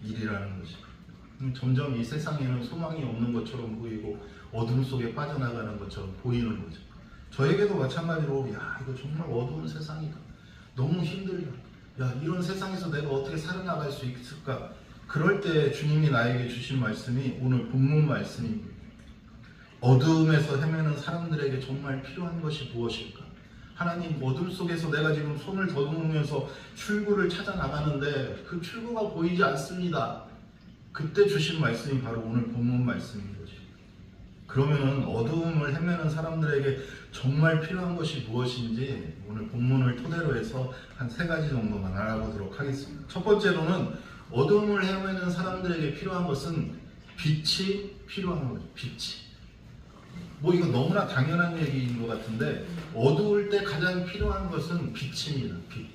일이라는 거지. 점점 이 세상에는 소망이 없는 것처럼 보이고 어둠 속에 빠져나가는 것처럼 보이는 거죠. 저에게도 마찬가지로 야 이거 정말 어두운 세상이다. 너무 힘들다. 야 이런 세상에서 내가 어떻게 살아나갈 수 있을까? 그럴 때 주님이 나에게 주신 말씀이 오늘 본문 말씀입니다. 어둠에서 헤매는 사람들에게 정말 필요한 것이 무엇일까? 하나님, 어둠 속에서 내가 지금 손을 더듬으면서 출구를 찾아 나가는데 그 출구가 보이지 않습니다. 그때 주신 말씀이 바로 오늘 본문 말씀인 거지. 그러면은 어두움을 헤매는 사람들에게 정말 필요한 것이 무엇인지 오늘 본문을 토대로 해서 한 3가지 정도만 알아보도록 하겠습니다. 첫 번째로는 어두움을 헤매는 사람들에게 필요한 것은 빛이 필요한 거죠. 빛이. 뭐 이거 너무나 당연한 얘기인 것 같은데 어두울 때 가장 필요한 것은 빛입니다. 빛.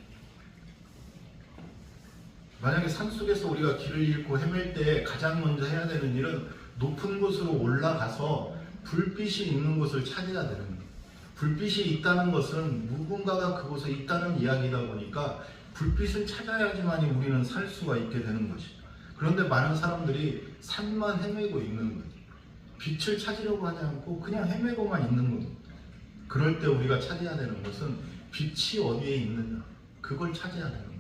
만약에 산속에서 우리가 길을 잃고 헤맬 때 가장 먼저 해야 되는 일은 높은 곳으로 올라가서 불빛이 있는 곳을 찾아야 되는 거예요. 불빛이 있다는 것은 누군가가 그곳에 있다는 이야기다 보니까 불빛을 찾아야지만 우리는 살 수가 있게 되는 것이죠. 그런데 많은 사람들이 산만 헤매고 있는 거예요. 빛을 찾으려고 하지 않고 그냥 헤매고만 있는 거예요. 그럴 때 우리가 찾아야 되는 것은 빛이 어디에 있느냐, 그걸 찾아야 되는 거예요.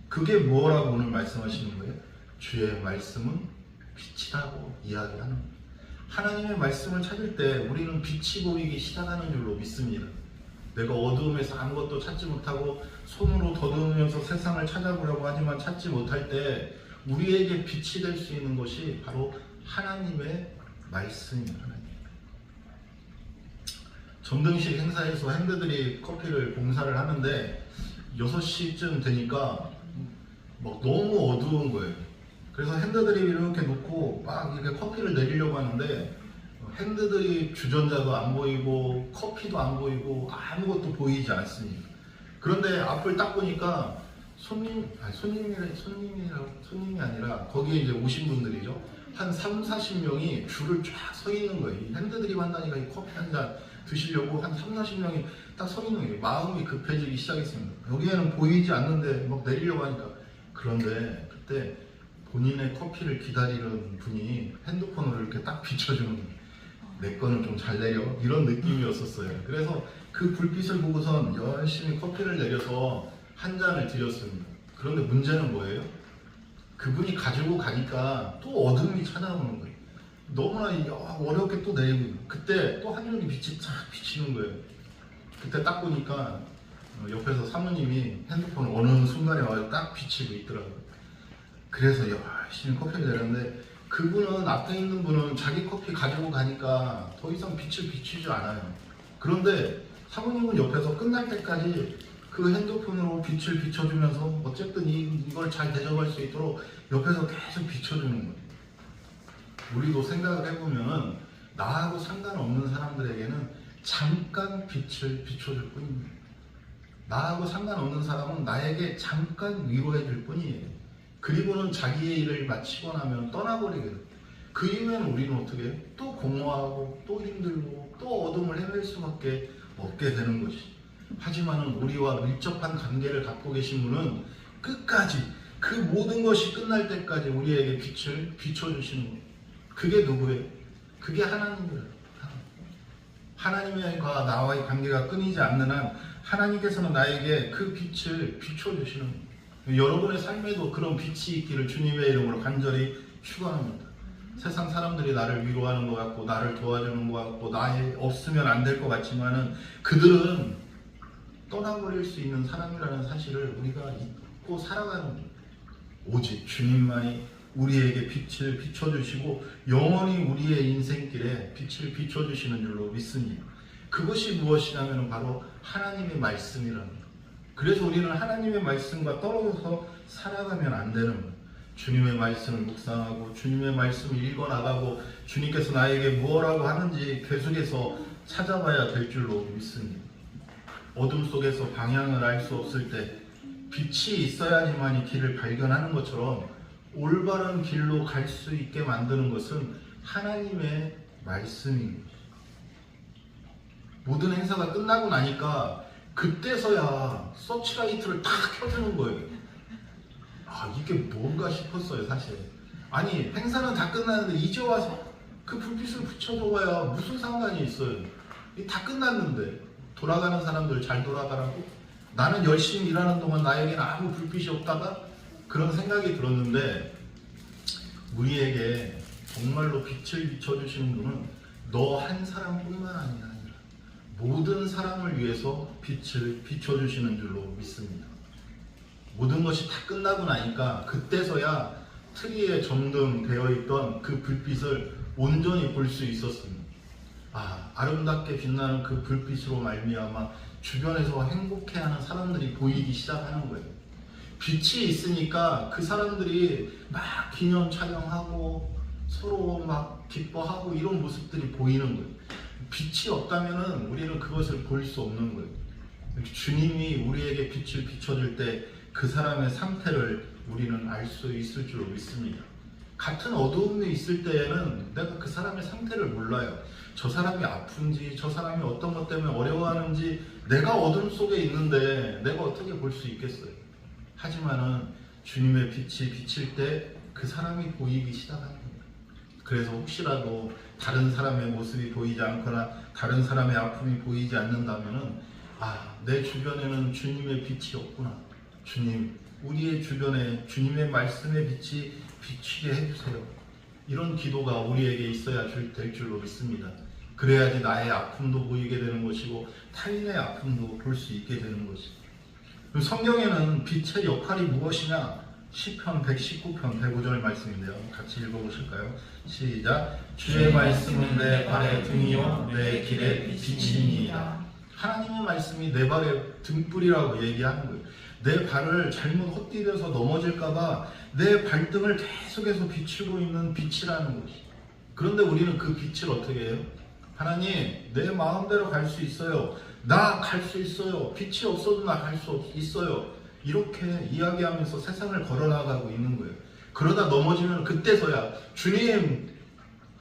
그게 뭐라고 오늘 말씀하시는 거예요? 주의 말씀은 빛이라고 이야기하는 거예요. 하나님의 말씀을 찾을 때 우리는 빛이 보이기 시작하는 줄로 믿습니다. 내가 어두움에서 아무것도 찾지 못하고 손으로 더듬으면서 세상을 찾아보려고 하지만 찾지 못할 때 우리에게 빛이 될 수 있는 것이 바로 하나님의 말씀입니다. 전등식 행사에서 핸드들이 커피를 봉사를 하는데 6시쯤 되니까 막 너무 어두운 거예요. 그래서 핸드들이 이렇게 놓고 막 이렇게 커피를 내리려고 하는데 핸드들이 주전자도 안 보이고 커피도 안 보이고 아무것도 보이지 않습니다. 그런데 앞을 딱 보니까 손님이 아니라 거기에 이제 오신 분들이죠. 한 30-40명이 줄을 쫙 서 있는 거예요. 핸드들이 한다니까 이 커피 한 잔 드시려고 한 30-40명이 딱 서 있는 거예요. 마음이 급해지기 시작했습니다. 여기에는 보이지 않는데 막 내리려고 하니까. 그런데 그때 본인의 커피를 기다리는 분이 핸드폰으로 이렇게 딱 비춰주는 거예요. 내 거는 좀 잘 내려, 이런 느낌이었었어요. 그래서 그 불빛을 보고선 열심히 커피를 내려서 한 잔을 드렸습니다. 그런데 문제는 뭐예요? 그분이 가지고 가니까 또 어둠이 찾아오는 거예요. 너무나 어렵게 또 내리고, 그때 또 한 줄기 빛이 쫙 비치는 거예요. 그때 딱 보니까 옆에서 사모님이 핸드폰을 어느 순간에 와서 딱 비치고 있더라고요. 그래서 열심히 커피를 내렸는데 그분은, 앞에 있는 분은 자기 커피 가지고 가니까 더 이상 빛을 비추지 않아요. 그런데 사모님은 옆에서 끝날 때까지 그 핸드폰으로 빛을 비춰주면서 어쨌든 이걸 잘 대접할 수 있도록 옆에서 계속 비춰주는 거예요. 우리도 생각을 해보면 나하고 상관없는 사람들에게는 잠깐 빛을 비춰줄 뿐입니다. 나하고 상관없는 사람은 나에게 잠깐 위로해 줄 뿐이에요. 그리고는 자기의 일을 마치고 나면 떠나버리게 돼요. 그 이후에는 우리는 어떻게 해요? 또 공허하고 또 힘들고 또 어둠을 헤맬 수밖에 없게 되는 것이. 하지만은 우리와 밀접한 관계를 갖고 계신 분은 끝까지 그 모든 것이 끝날 때까지 우리에게 빛을 비춰주시는 거예요. 그게 누구예요? 그게 하나님이에요. 하나님과 나와의 관계가 끊이지 않는 한 하나님께서는 나에게 그 빛을 비춰주시는 거예요. 여러분의 삶에도 그런 빛이 있기를 주님의 이름으로 간절히 축원합니다. 세상 사람들이 나를 위로하는 것 같고 나를 도와주는 것 같고 나에 없으면 안 될 것 같지만은 그들은 떠나버릴 수 있는 사람이라는 사실을 우리가 잊고 살아가는 거예요. 오직 주님만이 우리에게 빛을 비춰주시고 영원히 우리의 인생길에 빛을 비춰주시는 줄로 믿습니다. 그것이 무엇이냐면 바로 하나님의 말씀이라는 거예요. 그래서 우리는 하나님의 말씀과 떨어져서 살아가면 안 되는 거예요. 주님의 말씀을 묵상하고 주님의 말씀을 읽어나가고 주님께서 나에게 무엇라고 하는지 계속해서 찾아봐야 될 줄로 믿습니다. 어둠 속에서 방향을 알 수 없을 때 빛이 있어야지만 이 길을 발견하는 것처럼 올바른 길로 갈 수 있게 만드는 것은 하나님의 말씀입니다. 모든 행사가 끝나고 나니까 그때서야 서치라이트를 탁 켜주는 거예요. 이게 뭔가 싶었어요 사실. 아니 행사는 다 끝났는데 이제 와서 그 불빛을 붙여줘봐야 무슨 상관이 있어요. 다 끝났는데 돌아가는 사람들 잘 돌아가라고? 나는 열심히 일하는 동안 나에게는 아무 불빛이 없다가 그런 생각이 들었는데, 우리에게 정말로 빛을 비춰주시는 분은 너 한 사람뿐만 아니라 모든 사람을 위해서 빛을 비춰주시는 줄로 믿습니다. 모든 것이 다 끝나고 나니까 그때서야 트리에 점등되어 있던 그 불빛을 온전히 볼 수 있었습니다. 아름답게 빛나는 그 불빛으로 말미암아 주변에서 행복해하는 사람들이 보이기 시작하는 거예요. 빛이 있으니까 그 사람들이 막 기념 촬영하고 서로 막 기뻐하고 이런 모습들이 보이는 거예요. 빛이 없다면 우리는 그것을 볼 수 없는 거예요. 주님이 우리에게 빛을 비춰줄 때 그 사람의 상태를 우리는 알 수 있을 줄로 믿습니다. 같은 어두움이 있을 때에는 내가 그 사람의 상태를 몰라요. 저 사람이 아픈지, 저 사람이 어떤 것 때문에 어려워하는지 내가 어둠 속에 있는데 내가 어떻게 볼 수 있겠어요. 하지만은 주님의 빛이 비칠 때 그 사람이 보이기 시작합니다. 그래서 혹시라도 다른 사람의 모습이 보이지 않거나 다른 사람의 아픔이 보이지 않는다면은 내 주변에는 주님의 빛이 없구나. 주님, 우리의 주변에 주님의 말씀의 빛이 비치게 해주세요. 이런 기도가 우리에게 있어야 될 줄로 믿습니다. 그래야지 나의 아픔도 보이게 되는 것이고 타인의 아픔도 볼 수 있게 되는 것이죠. 성경에는 빛의 역할이 무엇이냐? 시편 119편 105절 말씀인데요. 같이 읽어보실까요? 시작. 주의 말씀은 내 발의 등이요 내 길의 빛이니이다. 하나님의 말씀이 내 발의 등불이라고 얘기하는 거예요. 내 발을 잘못 헛디뎌서 넘어질까봐 내 발등을 계속해서 비추고 있는 빛이라는 것이. 그런데 우리는 그 빛을 어떻게 해요? 하나님, 내 마음대로 갈 수 있어요. 나 갈 수 있어요. 빛이 없어도 나 갈 수 있어요. 이렇게 이야기하면서 세상을 걸어나가고 있는 거예요. 그러다 넘어지면 그때서야 주님,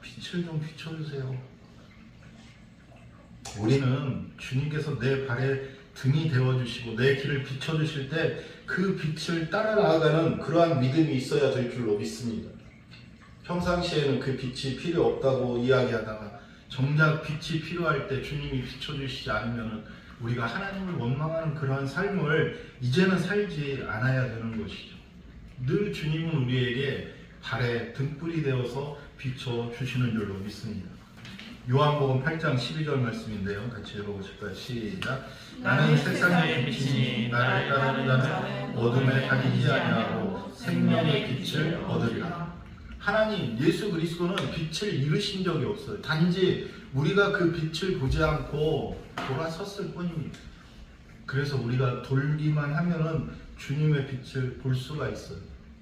빛을 좀 비춰주세요. 우리는 주님께서 내 발에 등이 되어주시고 내 길을 비춰주실 때 그 빛을 따라 나아가는 그러한 믿음이 있어야 될 줄로 믿습니다. 평상시에는 그 빛이 필요 없다고 이야기하다가 정작 빛이 필요할 때 주님이 비춰주시지 않으면 우리가 하나님을 원망하는 그러한 삶을 이제는 살지 않아야 되는 것이죠. 늘 주님은 우리에게 발에 등불이 되어서 비춰주시는 줄로 믿습니다. 요한복음 8장 12절 말씀인데요. 같이 읽어보실까요? 시작. 나는 세상의 빛이니 나를 따르는 자는 어둠에 다니지 아니하고 생명의 빛을 얻으리라. 하나님, 예수 그리스도는 빛을 잃으신 적이 없어요. 단지 우리가 그 빛을 보지 않고 돌아섰을 뿐입니다. 그래서 우리가 돌기만 하면은 주님의 빛을 볼 수가 있어요.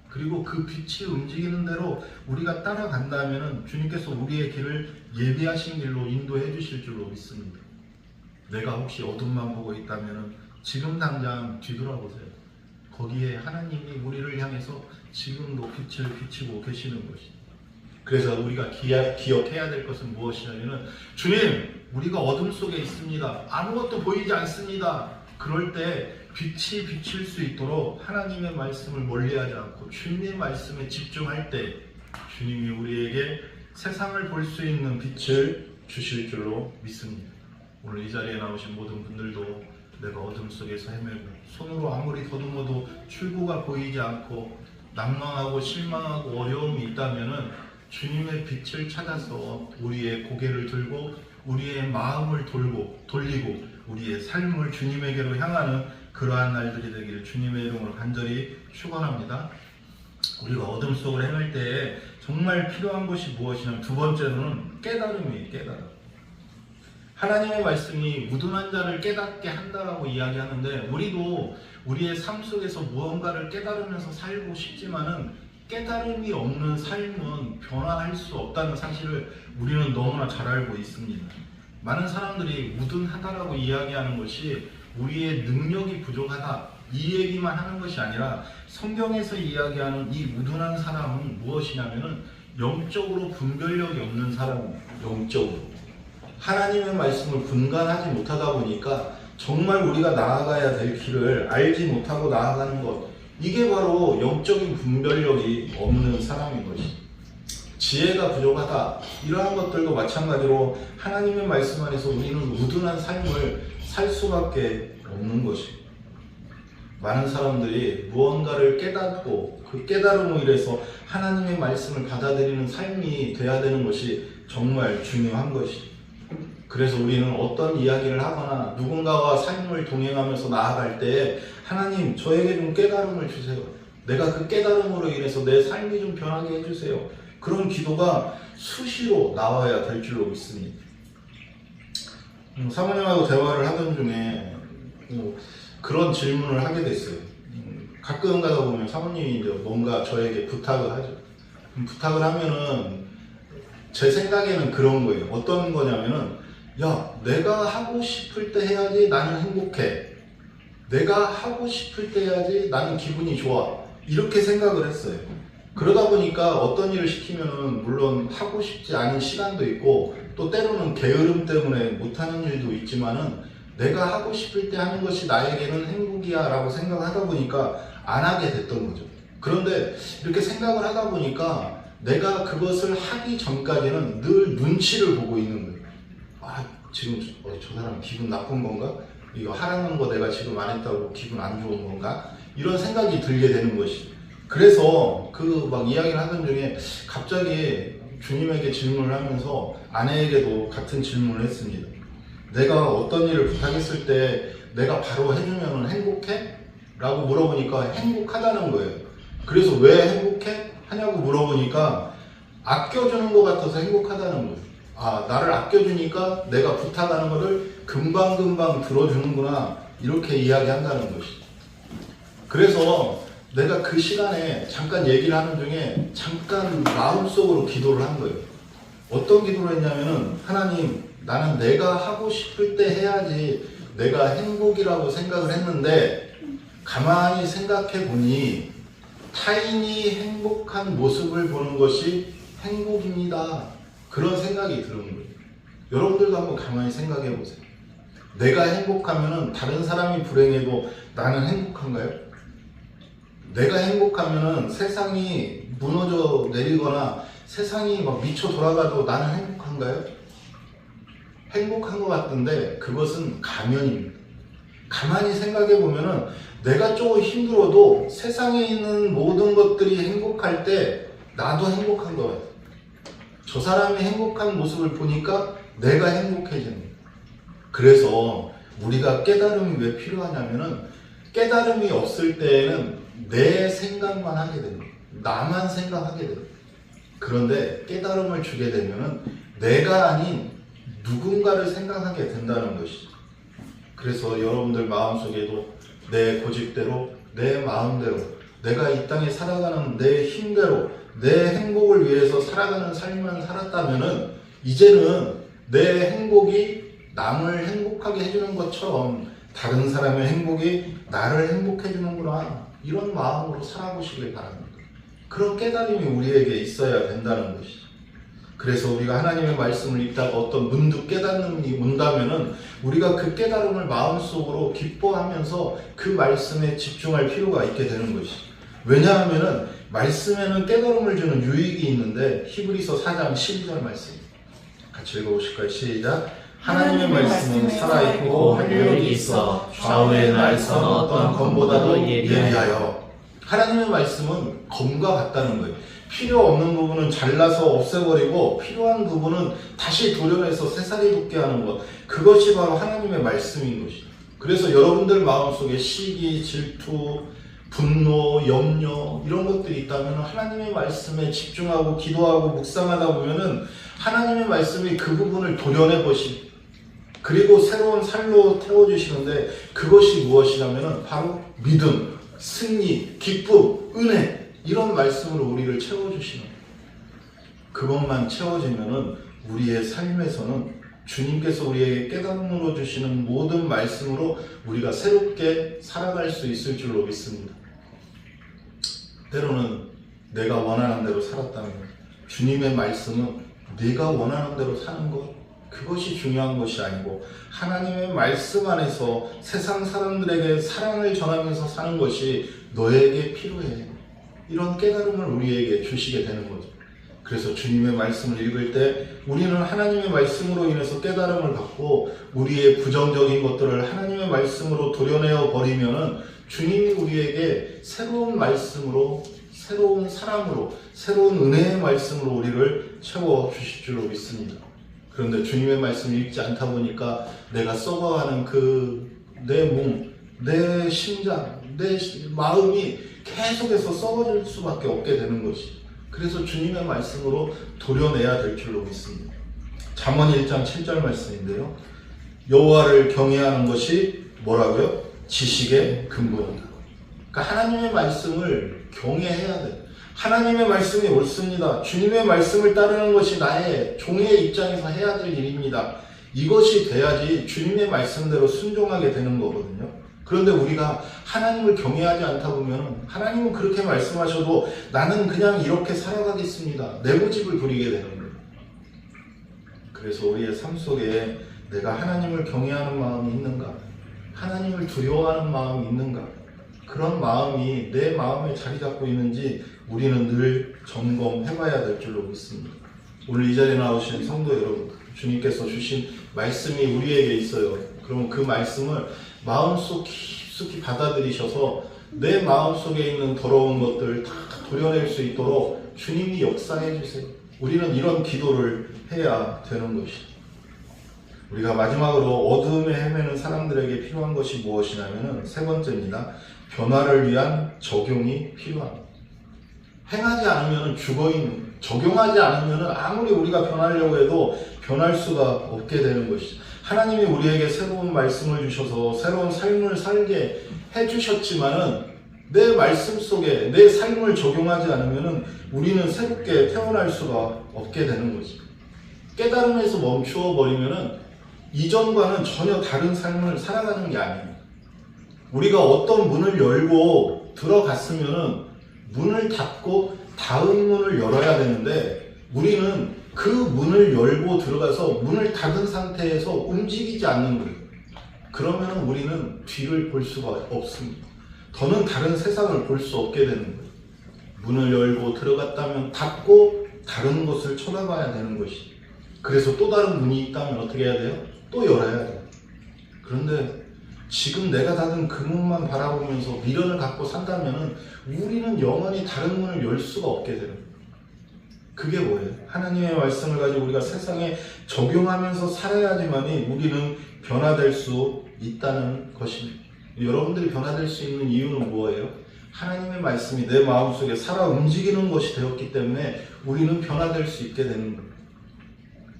그리고 그 빛이 움직이는 대로 우리가 따라간다면 주님께서 우리의 길을 예비하신 길로 인도해 주실 줄로 믿습니다. 내가 혹시 어둠만 보고 있다면 지금 당장 뒤돌아보세요. 거기에 하나님이 우리를 향해서 지금도 빛을 비치고 계시는 것입니다. 그래서 우리가 기억해야 될 것은 무엇이냐면, 주님, 우리가 어둠 속에 있습니다. 아무것도 보이지 않습니다. 그럴 때 빛이 비칠 수 있도록 하나님의 말씀을 멀리하지 않고 주님의 말씀에 집중할 때 주님이 우리에게 세상을 볼 수 있는 빛을 주실 줄로 믿습니다. 오늘 이 자리에 나오신 모든 분들도 내가 어둠 속에서 헤매고 손으로 아무리 더듬어도 출구가 보이지 않고 낭망하고 실망하고 어려움이 있다면 주님의 빛을 찾아서 우리의 고개를 들고 우리의 마음을 돌리고 우리의 삶을 주님에게로 향하는 그러한 날들이 되기를 주님의 이름으로 간절히 축원합니다. 우리가 어둠 속을 행할 때에 정말 필요한 것이 무엇이냐면, 두 번째로는 깨달음이에요. 깨달음. 하나님의 말씀이 무둔한 자를 깨닫게 한다라고 이야기하는데, 우리도 우리의 삶 속에서 무언가를 깨달으면서 살고 싶지만은 깨달음이 없는 삶은 변화할 수 없다는 사실을 우리는 너무나 잘 알고 있습니다. 많은 사람들이 무둔하다라고 이야기하는 것이 우리의 능력이 부족하다, 이 얘기만 하는 것이 아니라 성경에서 이야기하는 이 무둔한 사람은 무엇이냐면은 영적으로 분별력이 없는 사람입니다. 영적으로 하나님의 말씀을 분간하지 못하다 보니까 정말 우리가 나아가야 될 길을 알지 못하고 나아가는 것, 이게 바로 영적인 분별력이 없는 사람인 것이죠. 지혜가 부족하다. 이러한 것들도 마찬가지로 하나님의 말씀 안에서 우리는 우둔한 삶을 살 수밖에 없는 것입니다. 많은 사람들이 무언가를 깨닫고 그 깨달음으로 인해서 하나님의 말씀을 받아들이는 삶이 돼야 되는 것이 정말 중요한 것이죠. 그래서 우리는 어떤 이야기를 하거나 누군가와 삶을 동행하면서 나아갈 때 하나님 저에게 좀 깨달음을 주세요. 내가 그 깨달음으로 인해서 내 삶이 좀 변하게 해주세요. 그런 기도가 수시로 나와야 될 줄로 믿습니다. 사모님하고 대화를 하던 중에 그런 질문을 하게 됐어요. 가끔 가다 보면 사모님이 이제 뭔가 저에게 부탁을 하죠. 부탁을 하면은 제 생각에는 그런 거예요. 어떤 거냐면은 야, 내가 하고 싶을 때 해야지 나는 행복해. 내가 하고 싶을 때 해야지 나는 기분이 좋아. 이렇게 생각을 했어요. 그러다 보니까 어떤 일을 시키면은 물론 하고 싶지 않은 시간도 있고 또 때로는 게으름 때문에 못하는 일도 있지만은 내가 하고 싶을 때 하는 것이 나에게는 행복이야 라고 생각하다 보니까 안 하게 됐던 거죠. 그런데 이렇게 생각을 하다 보니까 내가 그것을 하기 전까지는 늘 눈치를 보고 있는 거예요. 아, 지금 저 사람 기분 나쁜 건가? 이거 하라는 거 내가 지금 안 했다고 기분 안 좋은 건가? 이런 생각이 들게 되는 것이죠. 그래서 그 막 이야기를 하던 중에 갑자기 주님에게 질문을 하면서 아내에게도 같은 질문을 했습니다. 내가 어떤 일을 부탁했을 때 내가 바로 해주면 행복해? 라고 물어보니까 행복하다는 거예요. 그래서 왜 행복해? 하냐고 물어보니까 아껴주는 것 같아서 행복하다는 거예요. 아, 나를 아껴주니까 내가 부탁하는 거를 금방금방 들어주는구나, 이렇게 이야기한다는 것이죠. 그래서 내가 그 시간에 잠깐 얘기를 하는 중에 잠깐 마음속으로 기도를 한 거예요. 어떤 기도를 했냐면은 하나님, 나는 내가 하고 싶을 때 해야지 내가 행복이라고 생각을 했는데 가만히 생각해 보니 타인이 행복한 모습을 보는 것이 행복입니다. 그런 생각이 드는 거예요. 여러분들도 한번 가만히 생각해 보세요. 내가 행복하면은 다른 사람이 불행해도 나는 행복한가요? 내가 행복하면은 세상이 무너져 내리거나 세상이 막 미쳐 돌아가도 나는 행복한가요? 행복한 것 같은데 그것은 가면입니다. 가만히 생각해 보면은 내가 조금 힘들어도 세상에 있는 모든 것들이 행복할 때 나도 행복한 것 같아요. 저 사람이 행복한 모습을 보니까 내가 행복해지는 거예요. 그래서 우리가 깨달음이 왜 필요하냐면은 깨달음이 없을 때에는 내 생각만 하게 됩니다. 나만 생각하게 됩니다. 그런데 깨달음을 주게 되면은 내가 아닌 누군가를 생각하게 된다는 것이죠. 그래서 여러분들 마음속에도 내 고집대로, 내 마음대로, 내가 이 땅에 살아가는 내 힘대로, 내 행복을 위해서 살아가는 삶만 살았다면은 이제는 내 행복이 남을 행복하게 해주는 것처럼 다른 사람의 행복이 나를 행복해 주는구나, 이런 마음으로 살아보시길 바랍니다. 그런 깨달음이 우리에게 있어야 된다는 것이죠. 그래서 우리가 하나님의 말씀을 읽다가 어떤 문득 깨달음이 온다면은 우리가 그 깨달음을 마음속으로 기뻐하면서 그 말씀에 집중할 필요가 있게 되는 것이죠. 왜냐하면은 말씀에는 깨달음을 주는 유익이 있는데 히브리서 4장 12절 말씀 같이 읽어보실까요? 시작. 하나님의 말씀은 살아있고 활력이 있어 좌우의 날선 어떤 검보다도 예리하여. 하나님의 말씀은 검과 같다는 거예요. 필요 없는 부분은 잘라서 없애버리고 필요한 부분은 다시 도려내서 새살이 돋게 하는 것, 그것이 바로 하나님의 말씀인 것이죠. 그래서 여러분들 마음속에 시기, 질투, 분노, 염려 이런 것들이 있다면 하나님의 말씀에 집중하고 기도하고 묵상하다 보면은 하나님의 말씀이 그 부분을 도려내 보시, 그리고 새로운 삶로 태워주시는데 그것이 무엇이냐면은 바로 믿음, 승리, 기쁨, 은혜, 이런 말씀으로 우리를 채워주시는, 그것만 채워지면은 우리의 삶에서는 주님께서 우리에게 깨달음으로 주시는 모든 말씀으로 우리가 새롭게 살아갈 수 있을 줄로 믿습니다. 때로는 내가 원하는 대로 살았다면 주님의 말씀은 네가 원하는 대로 사는 것, 그것이 중요한 것이 아니고 하나님의 말씀 안에서 세상 사람들에게 사랑을 전하면서 사는 것이 너에게 필요해. 이런 깨달음을 우리에게 주시게 되는 거죠. 그래서 주님의 말씀을 읽을 때 우리는 하나님의 말씀으로 인해서 깨달음을 받고 우리의 부정적인 것들을 하나님의 말씀으로 도려내어 버리면은 주님이 우리에게 새로운 말씀으로, 새로운 사랑으로, 새로운 은혜의 말씀으로 우리를 채워 주실 줄로 믿습니다. 그런데 주님의 말씀을 읽지 않다 보니까 내가 썩어가는 내 몸, 내 심장, 내 마음이 계속해서 썩어질 수밖에 없게 되는 것이. 그래서 주님의 말씀으로 도려내야 될 줄로 믿습니다. 잠언 1장 7절 말씀인데요. 여호와를 경외하는 것이 뭐라고요? 지식의 근본이다. 그러니까 하나님의 말씀을 경외해야 돼. 하나님의 말씀이 옳습니다. 주님의 말씀을 따르는 것이 나의 종의 입장에서 해야 될 일입니다. 이것이 돼야지 주님의 말씀대로 순종하게 되는 거거든요. 그런데 우리가 하나님을 경외하지 않다 보면 하나님은 그렇게 말씀하셔도 나는 그냥 이렇게 살아가겠습니다. 내 고집을 부리게 되는 거예요. 그래서 우리의 삶 속에 내가 하나님을 경외하는 마음이 있는가? 하나님을 두려워하는 마음이 있는가? 그런 마음이 내 마음에 자리 잡고 있는지 우리는 늘 점검해봐야 될 줄로 믿습니다. 오늘 이 자리에 나오신 성도 여러분, 주님께서 주신 말씀이 우리에게 있어요. 그러면 그 말씀을 마음속 깊숙이 받아들이셔서 내 마음속에 있는 더러운 것들 다 도려낼 수 있도록 주님이 역사해 주세요. 우리는 이런 기도를 해야 되는 것이죠. 우리가 마지막으로 어둠에 헤매는 사람들에게 필요한 것이 무엇이냐면 세 번째입니다. 변화를 위한 적용이 필요합니다. 행하지 않으면 죽어있는, 적용하지 않으면 아무리 우리가 변하려고 해도 변할 수가 없게 되는 것이죠. 하나님이 우리에게 새로운 말씀을 주셔서 새로운 삶을 살게 해주셨지만은 내 말씀 속에 내 삶을 적용하지 않으면 우리는 새롭게 태어날 수가 없게 되는 거죠. 깨달음에서 멈추어 버리면은 이전과는 전혀 다른 삶을 살아가는 게 아니에요. 우리가 어떤 문을 열고 들어갔으면은 문을 닫고 다음 문을 열어야 되는데 우리는 그 문을 열고 들어가서 문을 닫은 상태에서 움직이지 않는 거예요. 그러면 우리는 뒤를 볼 수가 없습니다. 더는 다른 세상을 볼 수 없게 되는 거예요. 문을 열고 들어갔다면 닫고 다른 곳을 쳐다봐야 되는 것이. 그래서 또 다른 문이 있다면 어떻게 해야 돼요? 또 열어야 돼요. 그런데 지금 내가 닫은 그 문만 바라보면서 미련을 갖고 산다면 우리는 영원히 다른 문을 열 수가 없게 되는 거예요. 그게 뭐예요? 하나님의 말씀을 가지고 우리가 세상에 적용하면서 살아야지만이 우리는 변화될 수 있다는 것입니다. 여러분들이 변화될 수 있는 이유는 뭐예요? 하나님의 말씀이 내 마음속에 살아 움직이는 것이 되었기 때문에 우리는 변화될 수 있게 되는 거예요.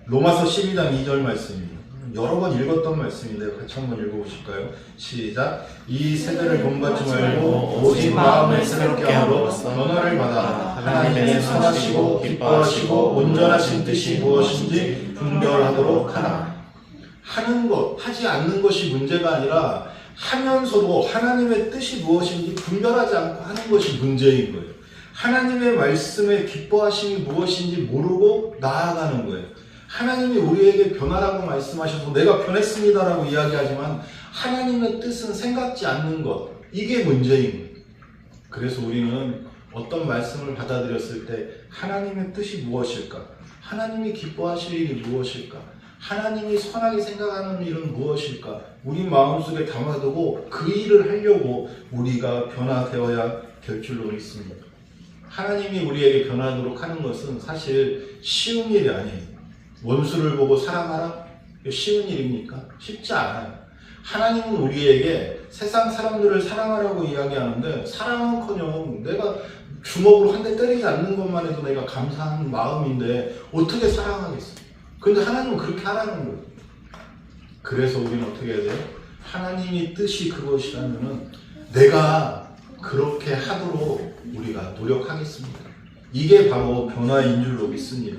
로마서 12장 2절 말씀입니다. 여러 번 읽었던 말씀인데요. 같이 한번 읽어보실까요? 시작. 이 세대를 본받지 말고 오직 마음을 새롭게 함으로 변화를 받아 하나님의 선하시고 기뻐하시고 온전하신 뜻이 무엇인지 분별하도록 하라. 하는 것, 하지 않는 것이 문제가 아니라 하면서도 하나님의 뜻이 무엇인지 분별하지 않고 하는 것이 문제인 거예요. 하나님의 말씀의 기뻐하심이 무엇인지 모르고 나아가는 거예요. 하나님이 우리에게 변화라고 말씀하셔서 내가 변했습니다라고 이야기하지만 하나님의 뜻은 생각지 않는 것, 이게 문제인 거예요. 그래서 우리는 어떤 말씀을 받아들였을 때 하나님의 뜻이 무엇일까? 하나님이 기뻐하실 일이 무엇일까? 하나님이 선하게 생각하는 일은 무엇일까? 우리 마음속에 담아두고 그 일을 하려고 우리가 변화되어야 될 줄로 믿습니다. 하나님이 우리에게 변하도록 하는 것은 사실 쉬운 일이 아니에요. 원수를 보고 사랑하라? 쉬운 일입니까? 쉽지 않아요. 하나님은 우리에게 세상 사람들을 사랑하라고 이야기하는데 사랑은커녕 내가 주먹으로 한 대 때리지 않는 것만 해도 내가 감사한 마음인데 어떻게 사랑하겠어요? 근데 하나님은 그렇게 하라는 거예요. 그래서 우리는 어떻게 해야 돼요? 하나님이 뜻이 그것이라면 내가 그렇게 하도록 우리가 노력하겠습니다. 이게 바로 변화인 줄로 믿습니다.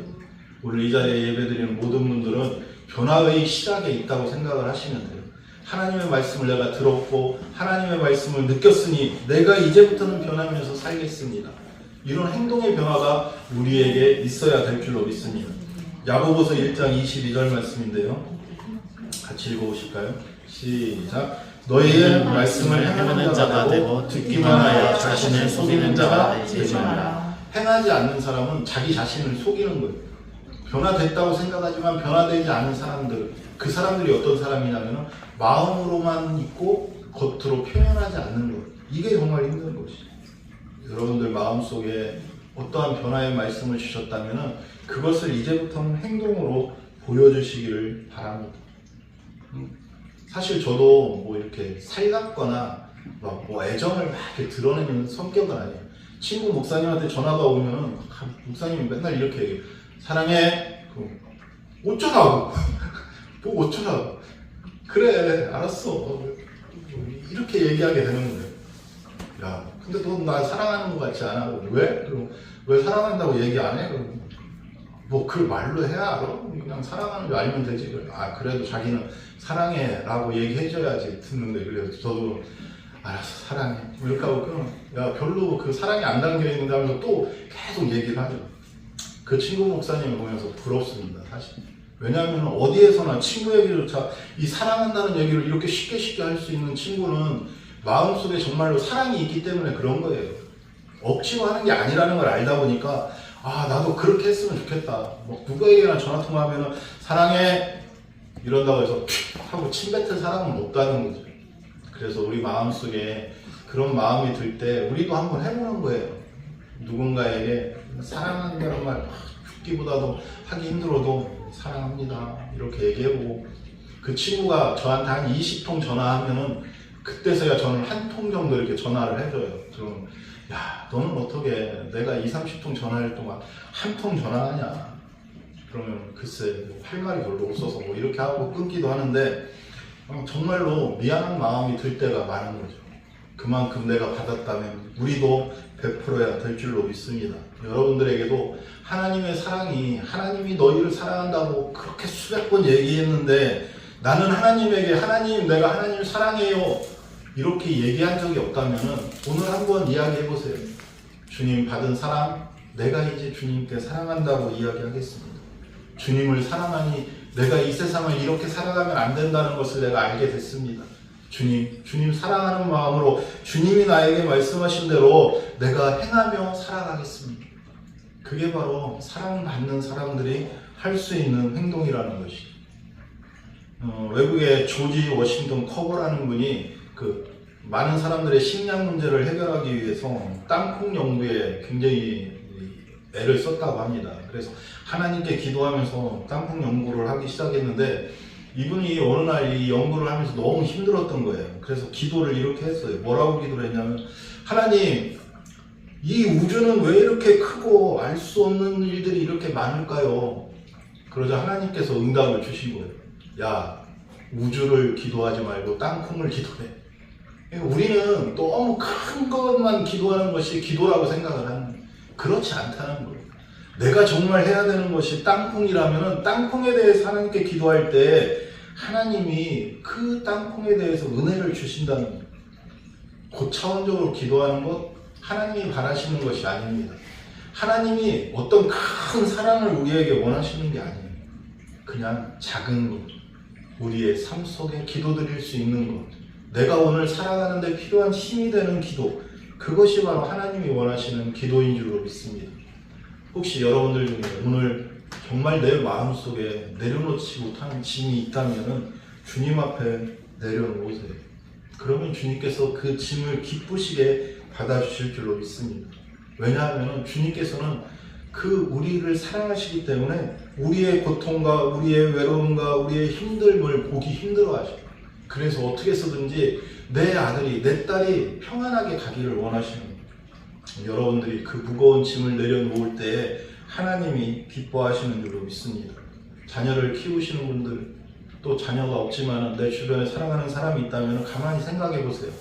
오늘 이 자리에 예배드리는 모든 분들은 변화의 시작에 있다고 생각을 하시면 돼요. 하나님의 말씀을 내가 들었고 하나님의 말씀을 느꼈으니 내가 이제부터는 변하면서 살겠습니다. 이런 행동의 변화가 우리에게 있어야 될 줄로 믿습니다. 야고보서 1장 22절 말씀인데요. 같이 읽어보실까요? 시작. 너희의 말씀을 행하는 자가 되고 듣기만 하여 자신을 속이는 자가 되지 마라. 행하지 않는 사람은 자기 자신을 속이는 거예요. 변화됐다고 생각하지만 변화되지 않은 사람들, 그 사람들이 어떤 사람이냐면 마음으로만 있고 겉으로 표현하지 않는 것. 이게 정말 힘든 것이죠. 여러분들 마음속에 어떠한 변화의 말씀을 주셨다면 그것을 이제부터는 행동으로 보여주시기를 바랍니다. 사실 저도 뭐 이렇게 살갑거나 뭐 애정을 막 이렇게 드러내는 성격은 아니에요. 친구 목사님한테 전화가 오면은 목사님이 맨날 이렇게 얘기해요. 사랑해. 어쩌라고. 뭐 어쩌라고. 그래 알았어. 이렇게 얘기하게 되는 거예요. 야, 근데 너 나 사랑하는 것 같지 않아? 왜? 그럼 왜 사랑한다고 얘기 안 해? 그럼 뭐 그 말로 해야 알아? 그냥 사랑하는 줄 알면 되지. 아 그래도 자기는 사랑해 라고 얘기해줘야지 듣는데, 그래서 저도 알았어 사랑해 이렇게 하고 끊어. 야 별로 그 사랑이 안 담겨있는데 하면서 또 계속 얘기를 하죠. 그 친구 목사님을 보면서 부럽습니다 사실. 왜냐하면 어디에서나 친구 얘기조차 이 사랑한다는 얘기를 이렇게 쉽게 할 수 있는 친구는 마음속에 정말로 사랑이 있기 때문에 그런 거예요. 억지로 하는 게 아니라는 걸 알다 보니까 아 나도 그렇게 했으면 좋겠다. 뭐 누구에게나 전화통화하면 사랑해 이런다고 해서 하고 침뱉은 사람은 없다는 거죠. 그래서 우리 마음속에 그런 마음이 들 때 우리도 한번 해보는 거예요. 누군가에게 사랑한다는 말 죽기보다도 하기 힘들어도 사랑합니다 이렇게 얘기해보고, 그 친구가 저한테 한 20통 전화하면은 그때서야 저는 한 통 정도 이렇게 전화를 해줘요. 그럼 야 너는 어떻게 내가 20-30통 전화할 동안 한 통 전화하냐. 그러면 글쎄 할 말이 별로 없어서 뭐 이렇게 하고 끊기도 하는데 정말로 미안한 마음이 들 때가 많은 거죠. 그만큼 내가 받았다면 우리도 베풀어야 될 줄로 믿습니다. 여러분들에게도 하나님의 사랑이, 하나님이 너희를 사랑한다고 그렇게 수백 번 얘기했는데 나는 하나님에게 하나님 내가 하나님을 사랑해요 이렇게 얘기한 적이 없다면 오늘 한번 이야기해 보세요. 주님 받은 사랑, 내가 이제 주님께 사랑한다고 이야기하겠습니다. 주님을 사랑하니 내가 이 세상을 이렇게 살아가면 안 된다는 것을 내가 알게 됐습니다. 주님 사랑하는 마음으로 주님이 나에게 말씀하신 대로 내가 행하며 살아가겠습니다. 그게 바로 사랑받는 사람들이 할 수 있는 행동이라는 것이죠. 외국의 조지 워싱턴 커버라는 분이 그 많은 사람들의 식량 문제를 해결하기 위해서 땅콩 연구에 굉장히 애를 썼다고 합니다. 그래서 하나님께 기도하면서 땅콩 연구를 하기 시작했는데 이분이 어느 날 이 연구를 하면서 너무 힘들었던 거예요. 그래서 기도를 이렇게 했어요. 뭐라고 기도를 했냐면 하나님 이 우주는 왜 이렇게 크고 알 수 없는 일들이 이렇게 많을까요? 그러자 하나님께서 응답을 주신 거예요. 야 우주를 기도하지 말고 땅콩을 기도해. 우리는 너무 큰 것만 기도하는 것이 기도라고 생각을 하는 거예요. 그렇지 않다는 거예요. 내가 정말 해야 되는 것이 땅콩이라면 땅콩에 대해서 하나님께 기도할 때 하나님이 그 땅콩에 대해서 은혜를 주신다는 거예요. 고차원적으로 기도하는 것 하나님이 바라시는 것이 아닙니다. 하나님이 어떤 큰 사랑을 우리에게 원하시는 게 아니에요. 그냥 작은 것, 우리의 삶 속에 기도드릴 수 있는 것, 내가 오늘 살아가는 데 필요한 힘이 되는 기도, 그것이 바로 하나님이 원하시는 기도인 줄로 믿습니다. 혹시 여러분들 중에 오늘 정말 내 마음속에 내려놓지 못하는 짐이 있다면 주님 앞에 내려놓으세요. 그러면 주님께서 그 짐을 기쁘시게 받아주실 줄로 믿습니다. 왜냐하면 주님께서는 그 우리를 사랑하시기 때문에 우리의 고통과 우리의 외로움과 우리의 힘듦을 보기 힘들어하셔요. 그래서 어떻게 해서든지 내 아들이 내 딸이 평안하게 가기를 원하시는 거예요. 여러분들이 그 무거운 짐을 내려놓을 때 하나님이 기뻐하시는 줄로 믿습니다. 자녀를 키우시는 분들, 또 자녀가 없지만 내 주변에 사랑하는 사람이 있다면 가만히 생각해 보세요.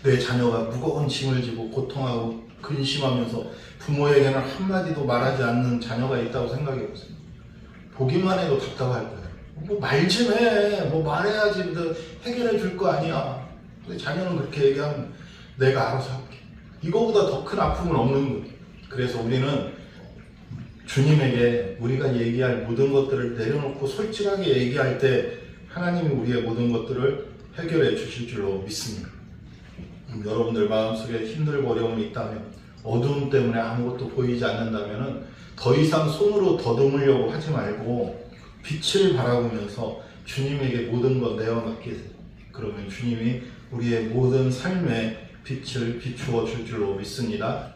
내 자녀가 무거운 짐을 지고 고통하고 근심하면서 부모에게는 한마디도 말하지 않는 자녀가 있다고 생각해 보세요. 보기만 해도 답답할 거예요. 뭐 말 좀 해. 뭐 말해야지 해결해 줄 거 아니야. 근데 자녀는 그렇게 얘기하면 내가 알아서 할게. 이거보다 더 큰 아픔은 없는 거예요. 그래서 우리는 주님에게 우리가 얘기할 모든 것들을 내려놓고 솔직하게 얘기할 때 하나님이 우리의 모든 것들을 해결해 주실 줄로 믿습니다. 여러분들 마음속에 힘들고 어려움이 있다면, 어두움 때문에 아무것도 보이지 않는다면 더 이상 손으로 더듬으려고 하지 말고 빛을 바라보면서 주님에게 모든 것 내어맡기세요. 그러면 주님이 우리의 모든 삶에 빛을 비추어 줄 줄로 믿습니다.